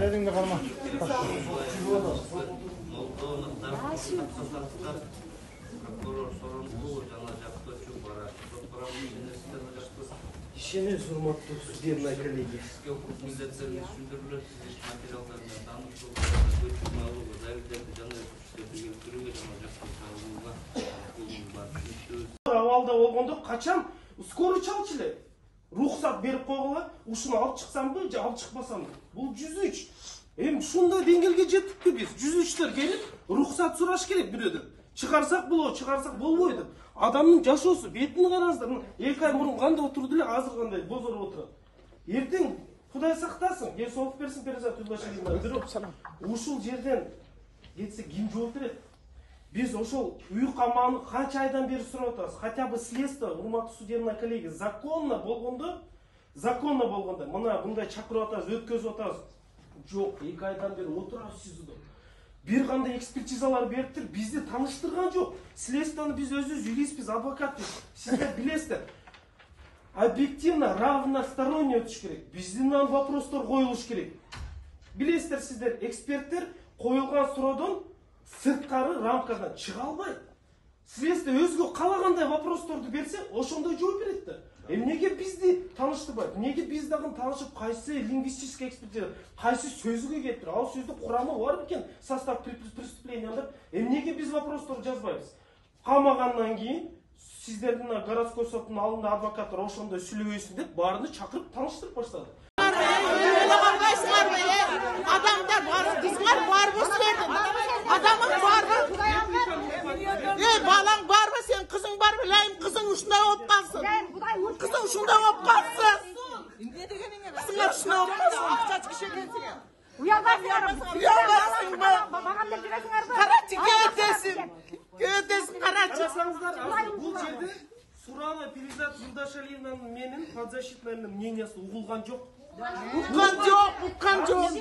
Elinde kalma. İşiniz hurmatlı судебный коллеги. Авалда болгондо качан скорый чалчы эле. Рухсат берип койгула, ушуну алып чыксамбы, же алып чыкпасамбы? Бул 103. Эми ушундай деңгээлге жеттикпи биз? 103төр келип, рухсат сураш керек бирөөдөн. Чыгарсак болобу, чыгарсак болбойт деп. Адамдын жашоосу, бетин караңыздар. 2 ай мурун кандай отурду эле, азыр кандай бозоруп отурат. Эртең Кудай сактасын, же соолук берсин Перизат Юлдашевна. Бирок ушул жерден кетсе ким жооп берет? Biz ошол үй камааны канча айдан бери сурап атабыз. Хотя бы следствие, урматтуу судебный коллеги, законно болгондо, мына мындай чакырып атабыз, өткөзүп атабыз. Жок, 2 айдан бери отурабыз СИЗОдо. Бир кандай экспертизалар бериптир, бизди тааныштырган жок. Следствияны биз өзүбүз юристпиз, адвокатпиз. Сиздер билесиздер. Объективно, равносторонне өтүш керек. Биздин вопростор коюлуш керек. Билесиздер сиздер, эксперттер коюлган суроодон сырткары рамкадан чыга албайт. Следствие өзгө калагандай вопросторду берсе, ошондой жооп берет да. Эмнеге бизди тааныштырбайт? Эмнеге биз дагы таанышып, кайсы лингвистический экспертиза, кайсы сөзгө кетир? Ал сөздүн курамы бар бекен? Состав преступления деп. Эмнеге биз вопросторду жазбайбыз? Камагандан кийин сиздердин городской соттун алдында адвокаттар ошондой сүйлөбөйсүн деп баарыны чакырып тааныштырып баштады. Adamlar var, kızlar var mı söyledin? Adamın var mı? Balan var mı sen? Kızın var mı? Layım kızın uçunda olup kalsın. Kızın uçunda olup kalsın. Kızın uçunda olup kalsın. Akçaç kişi gelsin ya. Uyangarsın mı? Karaçı göğdesin Karaçı. Карасаңыздар, бул жерде Сурана Перизат Юлдашалиевнанын менин подзащитныйнын мнениясы угулган жок. Уккан жок.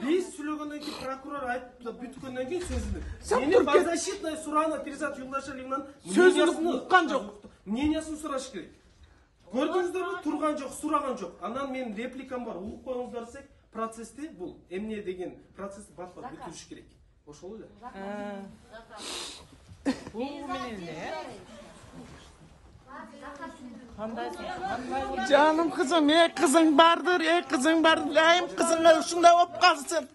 Биз сүйлөгөндөн кийин прокурор айтып бүткөндөн кийин сөзүнү. Менин подзащитный Сурана Перизат Юлдашалиевнанын сөзүнү уккан жок. Мнениясын сураш керек. Көрдүңүздөрбү? Турган жок, сураган жок. Анан менин репликам бар. Угуп коюңуздар десек, процессти бул эмне деген процессти бат-бат бүтүрүш керек. Ошол эле. Бул менен эле. Canım kızım, kızın vardır, kızın vardır. Layım kızın uçunda olup kalsın.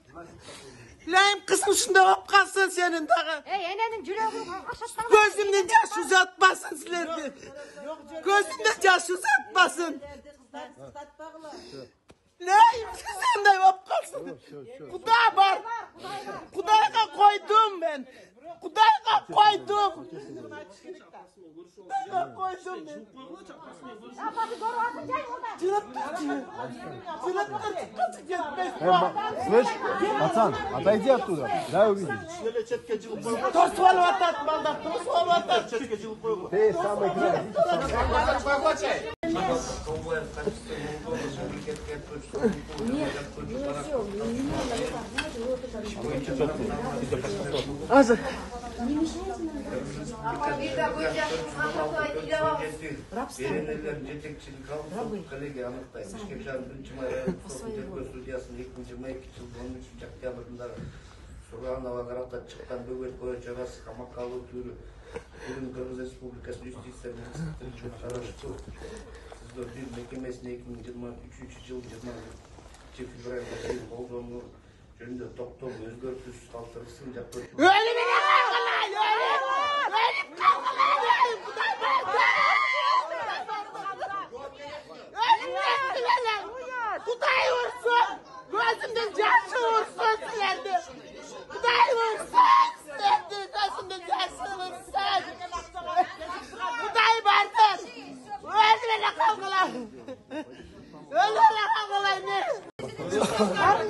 Layım kızın uçunda olup kalsın senin daha. Enenin yüreğini aşağıdan. Gözümden yaş uzatmasın sizlerden. Gözümden yaş uzatmasın. Layım kızın da olup kalsın. Kudağa var. Kudağa koydum ben. Kudağa koydum. Kudağa koydum ben. Слышь, пацан, отойди оттуда, дай увидеть. Ты самый главный. Беренелер жетекчилик алып, коллеги аныктайт. Бишкек шаарынын 1-май тергөө судьясынын 2022 жылдын 13 октябрында Суранова карата чыккан бөгөт боюнча бас камакка алуу түрү Кыргыз Республикасы юстиция министрлигинин караштуу Сиздер бир мекемесине 2023 жыл 20 февралда чейин болгону жөнүндө токтом өзгөртүш калтырысын жактырчу. Kuday vursun! Gözümden yaşı vursun sizlerdi! Kuday vursun sizlerdi! Gözümden yaşı vursun! Kuday vardır! Öldürene kavgalar! Öldürene kavgalar ne?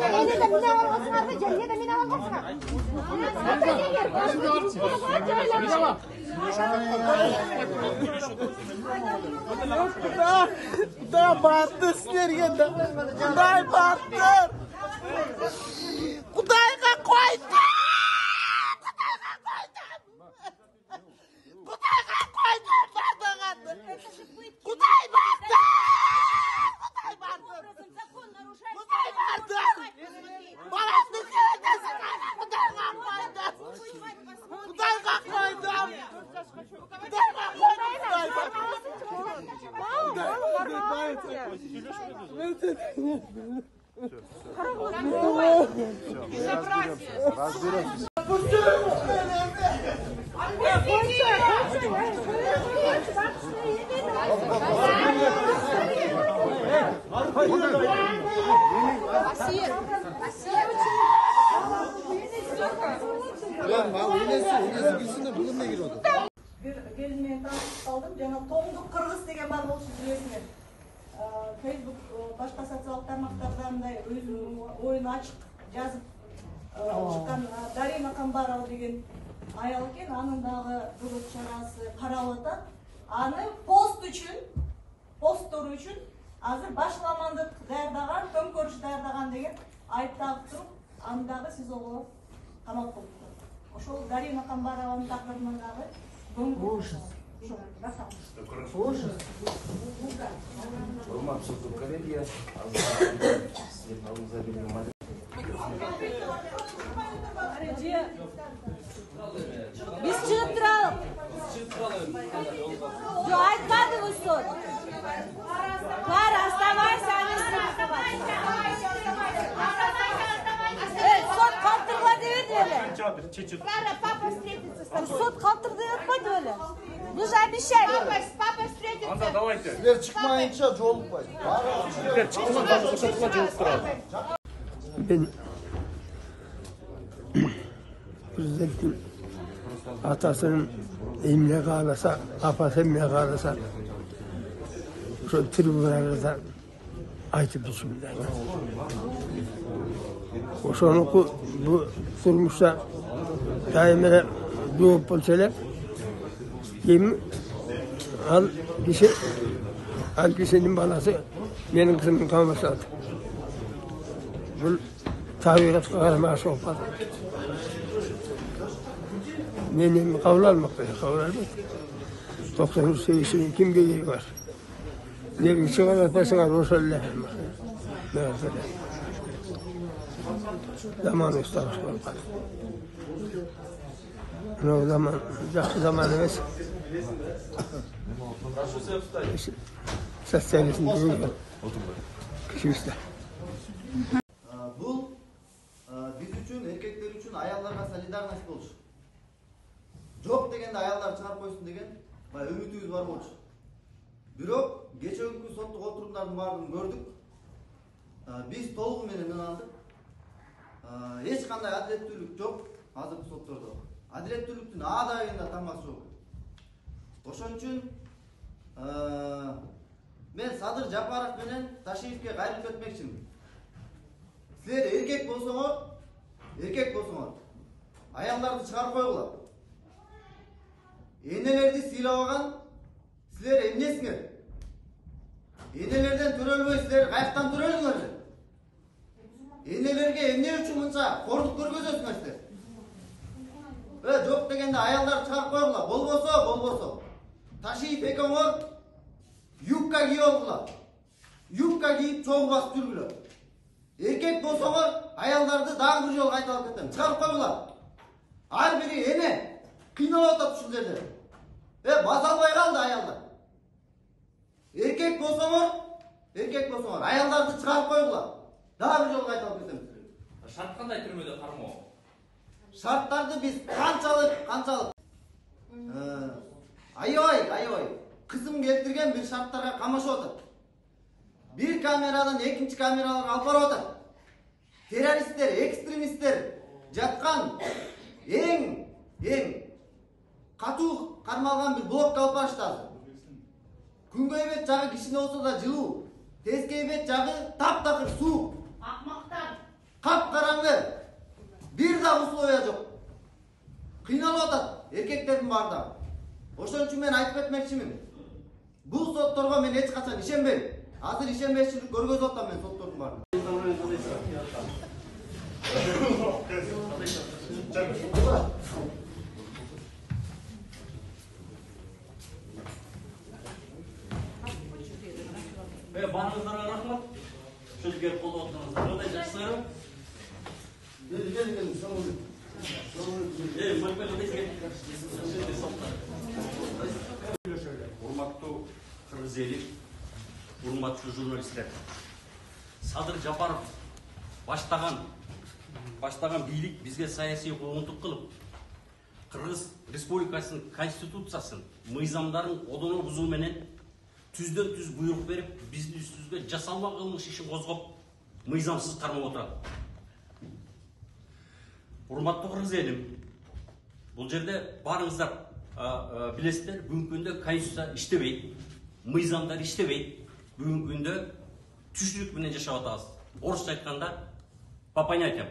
Elinde mine olmasın abi, cennete mine olmasın. Kuday battı sizlerge de. Kuday battı. Kudayga koydu. Kudayga koydu. Kuday battı. Kuday battı. Kuday battı. Parasını sevdesin. Kudayga koydu. Kudayga koydum. Kudayga Разберемся. Bir gelinmeye tanışıp kaldım. Жаңа тоңдық қырғыз деген бар болчу билесиңер. Facebook башка социалдык тармактарда мындай өзүнүн оюн ачык жазып чыккан Дарина Камбарова деген аял экен. Анын дагы бул чарасы каралып атат. Аны посттор үчүн азыр башламандык даярдаган, төңкөрүш даярдаган деген айып тагып туруп, аны дагы СИЗОго камап коюпту. Ошол Дарина Камбарованын тагдырынан дагы ужас. Ужас. Урматсыздык коллегия. Biz çıkıp duralım. Yo, айтпадыңыз сот. Клара, оставайся, они сот қалтырғады öyle. Клара, папа встретится с тобой. Сот қалтырды öyle. Вы же обещали. Папа встретится. Анда давайте. Силер чыкмайынча жолукпайт. Силер чыкмаган ошентип жолуктурат. Ben Prezidentin atasının emine kalırsa, apası emine kalırsa şu tribunlarda aytıp düşünürler. O sonra bu durmuşsa daimine doğup olsalar yemin al kişinin balası benim kızımın kalması lazım. Bu tabiat kahramanı olmadı. Benim kabul almakta, kabul almak. 93 seviyesinin kim gereği var? Ne bir çıkar atmasına Rosal'le. Mesela. Zaman ustamış olmadı. O zaman, yaxşı zaman emas. Sosyalizm değil. Kişi Бұл біз үшін, еркектер үшін аялдарға солидарность болшы. Жоқ дегенде аялдар шығарып қойсын деген үмітіміз бар болшы. Бирок кечээкү соттук отурумдардын баарын көрдүк. Биз толугу менен ынандык. Эч кандай адилеттүүлүк жок азыркы соттордо. Адилеттүүлүктүн аадайында тамгасы жок. Ошон үчүн мен Садыр Жапаров менен Ташиевке кайрылып кетмекчимин. Силер эркек болсоңор, аялдарды чыгарып койгула. Энелерди сыйлабаган силер эмнесиңер? Энелерден төрөлбөй силер каяктан төрөлдүңөр? Энелерге эмне үчүн мынча кордук көргөзөсүңөр силер? Жок дегенде аялдарды чыгарып койгула. Болбосо. Ташиев экөөңөр юбка кийип алгыла. Юбка кийип чоң басып жүргүлө. Erkek bolsoңор аялдарды дагы бир жолу кайта алып кетем. Чыгарып койгула. Ар бири эне кыйналып атат ушул жерде. Баса албай калды аялдар. Erkek болсоңор аялдарды чыгарып койгула. Дагы бир жолу кайта алып кетем. Шарт кандай түрмөдө кармоо? Шарттарды биз канчалык аябай кызым келтирген бир шарттарга камашып атат. Bir kameradan ikinci kameralar alып барып атат. Teröristler, ekstremistler жаткан эң катуу кармалган бир блокко алып барышты азыр. Күнгөй бет жагы кичине болсо да жылуу, тескей бет жагы таптакыр суук. Акмактар. Капкараңгы. Бир да условия жок. Kıynalып атат эркектердин баардыгы. Ошон үчүн мен айтып кетмекчимин. Бул сотторго мен эч качан ишенбейм. Азыр ишенбешчилик көргөзүп атам мен соттордун баардыгын. Барыңыздарга рахмат. Сөз берип колдоп отуруңуздар. Кандай жакшысыңарбы? Урматтуу кыргыз эли, урматтуу журналисттер. Садыр Жапаров баштаган бийлик бизге саясий куугунтук кылып, Кыргыз Республикасынын конституциясын, мыйзамдарын одоно бузуу менен түздөн түз буйрук берип, биздин үстүбүзгө жасалма кылмыш ишин козгоп, мыйзамсыз кармап отурат. Урматтуу кыргыз элим, бул жерде барыңыздар билесиздер, бүгүнкү күндө конституция иштебейт, мыйзамдар иштебейт. Бүгүнкү күндө түшүнүк менен жашап атабыз. Орусча айтканда по понятиям.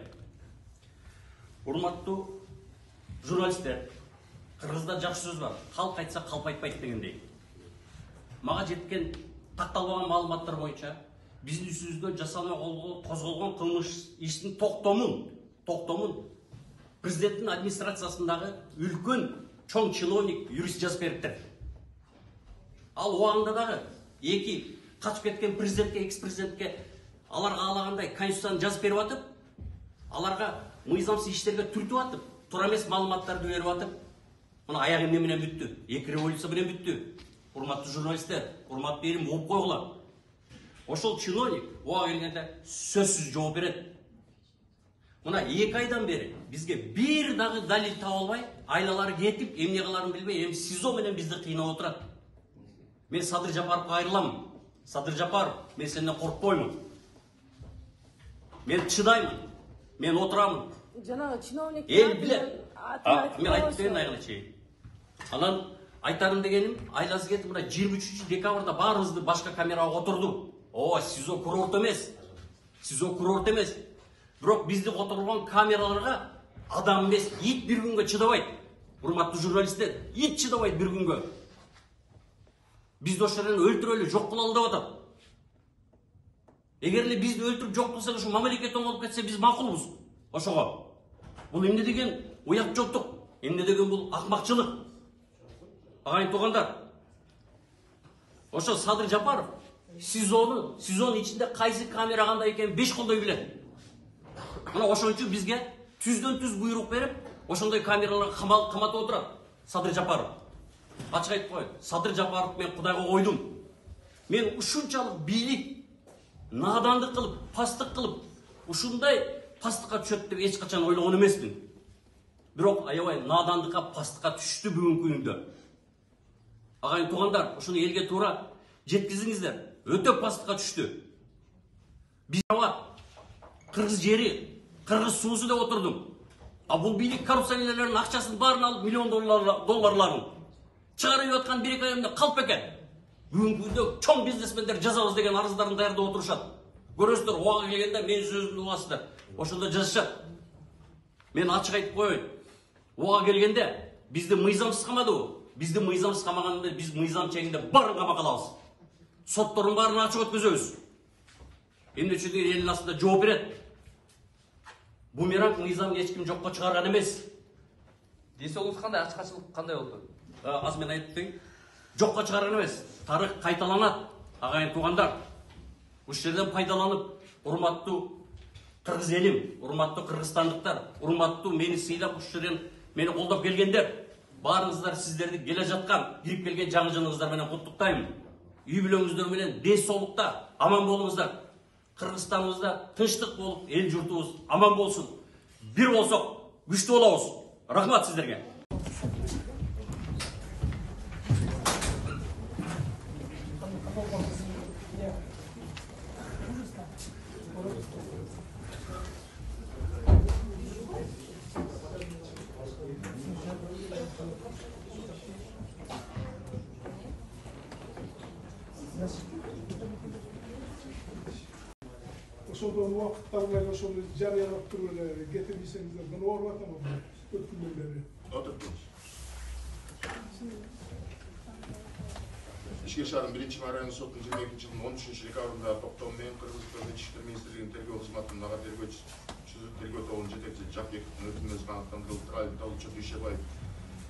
Урматтуу журналисттер, кыргызда жакшы сөз бар. Калк айтса калп айтпайт дегендей. Мага жеткен такталбаган маалыматтар боюнча биздин үстүбүзгө жасалма козголгон кылмыш иштин токтомун президенттин администрациясындагы үлкөн чоң чиновник юрист жазып бериптир. Ал убагында дагы эки качып кеткен президентке, экс-президентке аларга каалагандай конституцияны жазып берип атып, аларга мыйзамсыз иштерге түртүп атып, туура эмес маалыматтарды берип атып, мына аягы эмне менен бүттү? Эки революция менен бүттү. Урматтуу журналисттер, урматтуу элим, угуп койгула. Ошол чиновник буга келгенде сөзсүз жооп берет. Мына 2 айдан бери бизге бир дагы далил таба албай, айлалары кетип, эмне кыларын билбей, эми СИЗО менен бизди кыйнап отурат. Мен Садыр Жапаровго кайрылам. Садыр Жапаров, мен сенден коркпоймун. Мен чыдаймын. Мен отурамын. Жанагы чиновник эл билет. Мен айтып берейин айгына чейин. Анан айтарым дегеним, айласы кетип мына 23 декабрда баарыбызды башка камерага отурду. СИЗО курорт эмес. СИЗО курорт эмес. Бирок бизди отурулган камераларга адам эмес, ит бир күнгө чыдабайт. Урматтуу журналисттер, ит чыдабайт бир күнгө. Бизди ошол жерден өлтүрөлү, жок кылалы деп атат. Эгер эле бизди өлтүрүп жок кылса, ушу мамлекет оңолуп кетсе, биз макулбуз. Ошого. Бул эмне деген уяк жоктук, эмне деген бул акмакчылык. Агайын туугандар. Ошо Садыр Жапаров СИЗОнун ичинде кайсы камера кандай экенин 5 колдой билет. Мына ошон үчүн бизге түздөн түз буйрук берип, ошондой камераларга каматып отурат Садыр Жапаров. Ачык айтып коеюн, Садыр Жапаров мен Кудайга койдум. Мен ушунчалык бийлик надандык кылып, пастык кылып, ушундай пастыкка түшөт деп эч качан ойлогон эмесмин. Бирок аябай надандыкка, пастыкка түштү бүгүнкү күндө. Агайын туугандар, ушуну элге туура жеткизиңиздер. Өтө пастыкка түштү. Биз кыргыз жери, кыргыз суусу деп отурдум. А бул бийлик коррупционерлердин акчасын баарын алып, миллион долларларын чыгарып аткан 1-2 ай эмне калп экен. Бүгүнкү күндө чоң бизнесмендер жазабыз деген арыздарын даярдап отурушат. Көрөсүздөр, убагы келгенде менин сөзүмдү угасыздар. Ошондо жазышат. Мен ачык айтып коеюн. Убагы келгенде бизди мыйзамсыз камадыбы? Бизди мыйзамсыз камаганда биз мыйзам чегинде барын камап калабыз. Соттордун баарын ачык өткөзөбүз. Эмне үчүн элдин астында жооп берет. Бумеранг мыйзам эч ким жокко чыгарган эмес. Десеңиз кандай ачкачылык кандай болду? Аз мен айтып коеюн. Жокко чыгарган эмес. Тарых кайталанат. Агайын туугандар. Ушул жерден пайдаланып, урматтуу кыргыз элим, урматтуу кыргызстандыктар, урматтуу мени сыйлап ушул жерден мени колдоп келгендер, баарыңыздар сиздерди келе жаткан, кирип келген жаңы жылыңыздар менен куттуктайм. Үй бүлөңүздөр менен ден соолукта аман болуңуздар. Кыргызстаныбызда тынчтык болуп, эл журтубуз аман болсун. Бир болсок, күчтүү болобуз. Рахмат сиздерге. Ошол убакыттагы ошол жарыялап туруп эле кетип ийсеңиздер, муну ооруп атам өткүндөн бери. Ички шаардын 1-райондук соттун 22-жылдын 13 декабрында токтоо менен Кыргызстан Ички иштер министрлигинин тергөө кызматынын ага тергөө тобунун жетекчиси Жакбековдун өкүмөсү аныктандырылып, Талчо Дүйшебаев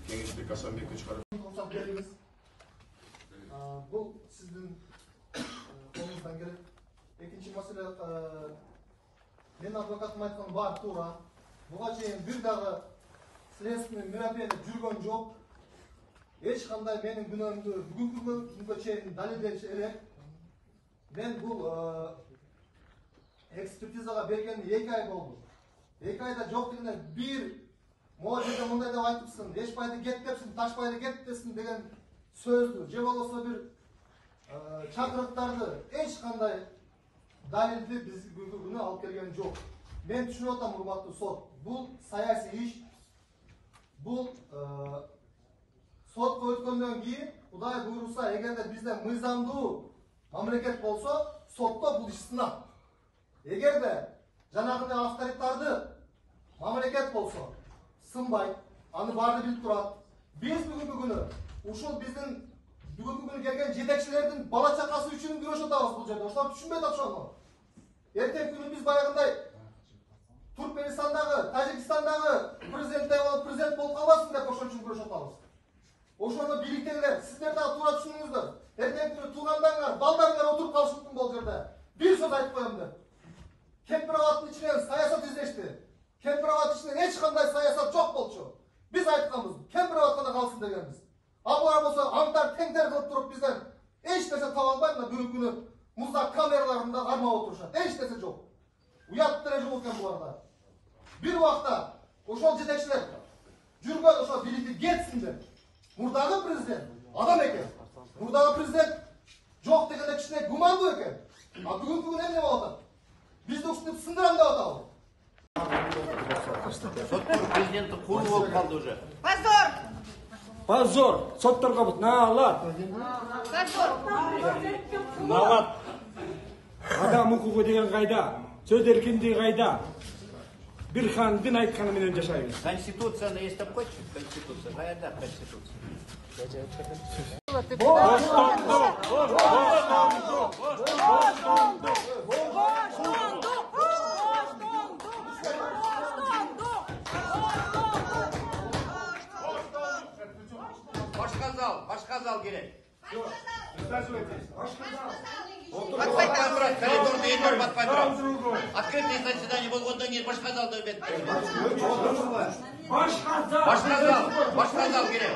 кеңештик Асанбекович беребиз. Бул сиздин колуңуздан келет. Экинчи маселе, мен адвокатым айткан бар туура. Буга чейин бир дагы следственный мероприятие жүргөн жок. Эч кандай менин күнөөмдү бүгүнкү күнгө чейин далилдеш элек. Мен бул экспертизага бергени 2 ай болду. 2 айда жок дегенде бир могу жерде мындай деп айтыпсың, эшпайды кет депсиң, ташпайды кет десиң деген сөздү, же болбосо бир чакырыктарды эч кандай далилди биз бүгүнкү күнү алып келген жок. Мен түшүнүп атам, урматтуу сот, бул саясий иш. Бул сотко өткөндөн кийин Кудай буйруса, эгерде бизде мыйзамдуу мамлекет болсо, сотто бул иш сынат. Эгерде жанагындай авторитарды мамлекет болсо, сынбайт, аны баары билип турат. Биз бүгүнкү күнү ушул биздин бүгүнкү күнү келген жетекчилердин бала чакасы үчүн күрөшүп атабыз бул жерде. Ошол түшүнбөйт ошону. Эртең күнү биз баягындай Туркменистандагы, Тажикстандагы президент болуп калбасын деп ошон үчүн күрөшүп атабыз. Ошону бийликтегилер, сиздер дагы туура түшүнүңүздөр. Эртең күнү туугандарыңар, балдарыңар отуруп калышы мүмкүн бул жерде. Бир сөз айтып коем деп. Кемпир-абадтын ичинен саясат издешти. Кемпир-абад ичинен эч кандай саясат жок болчу. Биз айтканбыз, кемпир-абад гана калсын дегенбиз. Алар болсо аңтар теңдер кылып туруп бизден эч нерсе таба албай, мына бүгүнкү күнү муздак камераларында кармап отурушат. Эч нерсе жок. Уят деле жок экен буларда. Бир убакта ошол жетекчилер жүргөн ошол бийликти кетсин деп. Мурдагы президент адам экен. Мурдагы президент жок дегенде кичине гумандуу экен. А бүгүнкү күнү эмне болуп атат? Бизди ушинтип сындырам деп атабы. Соттор президенти куру болуп калды уже. Позор! Позор! Сотторго бут наалат. Позор! Наалат. Адам укугу деген кайда? Сөз эркиндиги кайда? Бир хандын айтканы менен жашайбыз. Конституцияны эстеп койчу, Конституция. Кайда Конституция? Башка зал керек. Батпай турат, коридорда элдер батпай турат. Открытое заседание болгондон кийин башка залда өтөт. Башка зал керек.